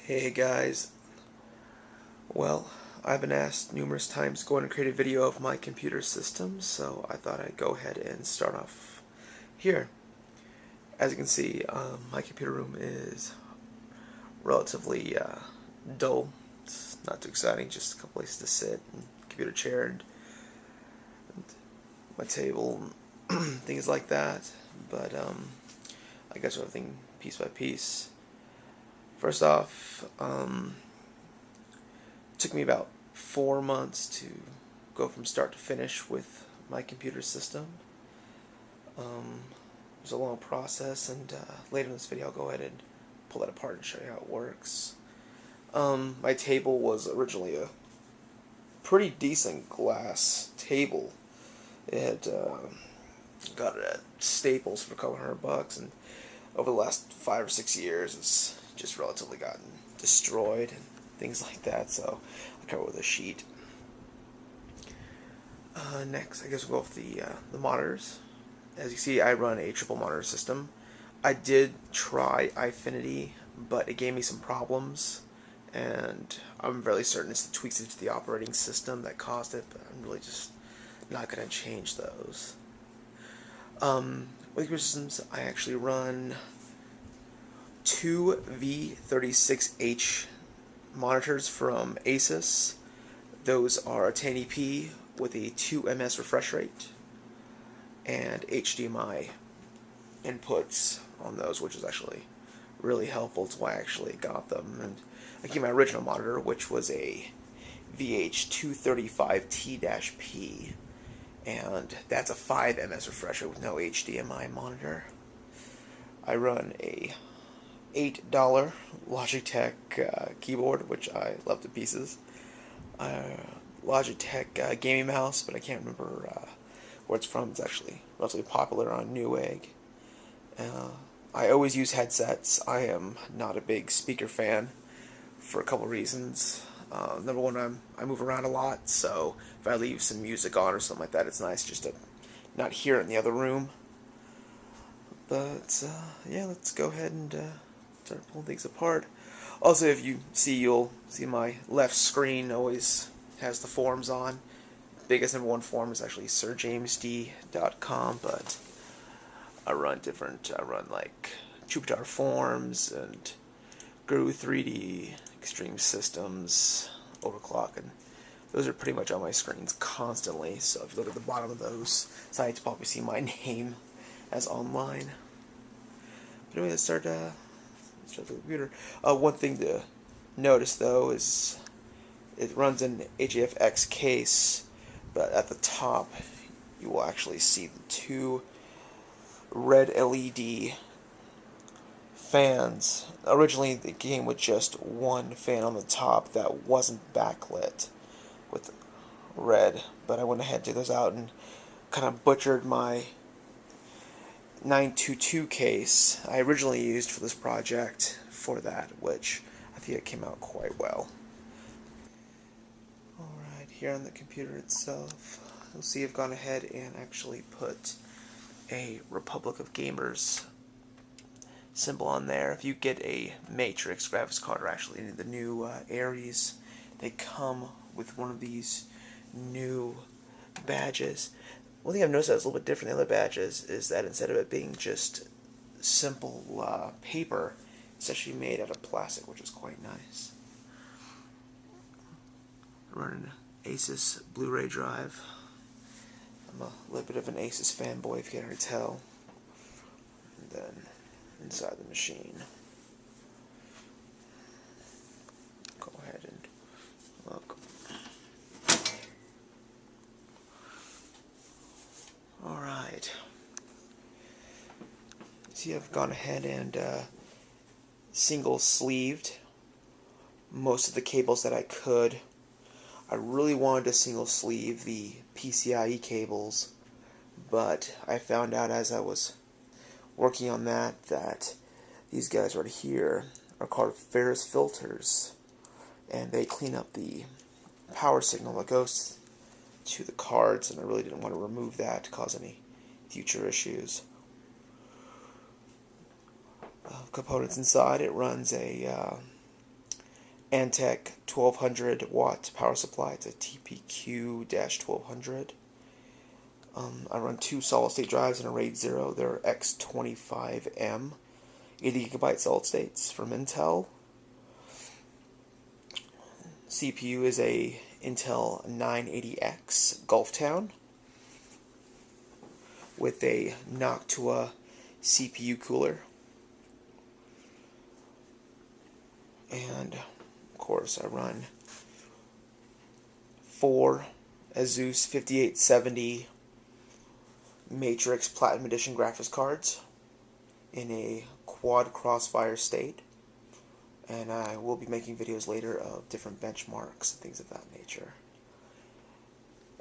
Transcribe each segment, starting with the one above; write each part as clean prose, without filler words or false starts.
Hey guys, well, I've been asked numerous times to go and create a video of my computer system, so I thought I'd go ahead and start off here. As you can see, my computer room is relatively dull. It's not too exciting, just a couple places to sit, and computer chair, and my table, things like that. But I guess everything piece by piece. First off, it took me about 4 months to go from start to finish with my computer system. It was a long process, and later in this video I'll go ahead and pull that apart and show you how it works. My table was originally a pretty decent glass table. It got it at Staples for a couple $100, and over the last 5 or 6 years it's just relatively gotten destroyed and things like that, so I'll cover it with a sheet. Next, I guess we'll go with the monitors. As you see, I run a triple monitor system. I did try Eyefinity, but it gave me some problems, and I'm fairly certain it's the tweaks to the operating system that caused it, but I'm really just not going to change those. With your systems, I actually run two V36H monitors from Asus. Those are 1080p with a 2 ms refresh rate and HDMI inputs on those, which is actually really helpful. It's why I actually got them. And I keep my original monitor, which was a VH235T-P, and that's a 5 ms refresh rate with no HDMI monitor. I run a $8 Logitech keyboard, which I love to pieces. Logitech gaming mouse, but I can't remember where it's from. It's actually relatively popular on Newegg. I always use headsets. I am not a big speaker fan for a couple reasons. Number one, I move around a lot, so if I leave some music on or something like that, it's nice just to not hear it in the other room. But yeah, let's go ahead and start pulling things apart. Also, if you see, you'll see my left screen always has the forums on. Biggest number one forum is actually sirjamesd.com, but I run like Jupyter forums and Guru 3D, Extreme Systems, Overclock, and those are pretty much on my screens constantly. So if you look at the bottom of those sites, you'll probably see my name as online. But anyway, let's start the computer. One thing to notice though is it runs an HAFX case, but at the top you will actually see the two red LED fans. Originally the game with just one fan on the top that wasn't backlit with red, but I went ahead and did those out and kind of butchered my 922 case I originally used for this project for that, which I think it came out quite well. Alright, here on the computer itself, you'll see I've gone ahead and actually put a Republic of Gamers symbol on there. If you get a Matrix graphics card, or actually the new Ares, they come with one of these new badges. One thing I've noticed that's a little bit different than the other badges is that instead of it being just simple paper, it's actually made out of plastic, which is quite nice. I run an Asus Blu-ray drive. I'm a little bit of an Asus fanboy, if you can't already tell. And then inside the machine, go ahead and look. Alright. See, I've gone ahead and single sleeved most of the cables that I could. I really wanted to single sleeve the PCIe cables, but I found out as I was working on that these guys right here are called Ferris filters, and they clean up the power signal that goes to the cards, and I really didn't want to remove that to cause any future issues. Components inside, it runs a Antec 1200 watt power supply. It's a TPQ-1200. I run 2 solid-state drives in a RAID 0. They're X25M, 80 gigabyte solid states from Intel. CPU is a Intel 980X Gulftown with a Noctua CPU cooler. And of course I run 4 Asus 5870 Matrix Platinum Edition graphics cards in a quad crossfire state, and I will be making videos later of different benchmarks and things of that nature.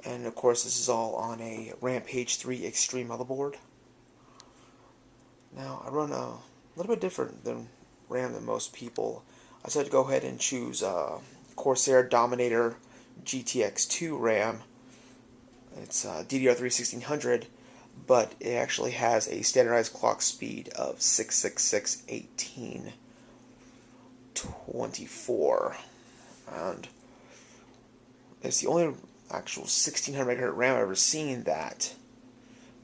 And of course this is all on a Rampage 3 Extreme motherboard. Now I run a little bit different than RAM than most people. I decided to go ahead and choose Corsair Dominator GTX 2 RAM. It's DDR3 1600, but it actually has a standardized clock speed of 666-1824, and it's the only actual 1600 MHz RAM I've ever seen that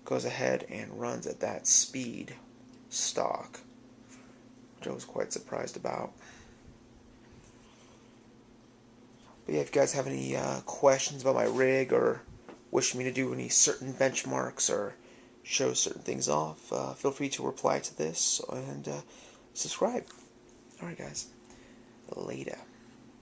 goes ahead and runs at that speed stock, which I was quite surprised about. But yeah, if you guys have any questions about my rig, or wish me to do any certain benchmarks or show certain things off, feel free to reply to this and subscribe. Alright guys, later.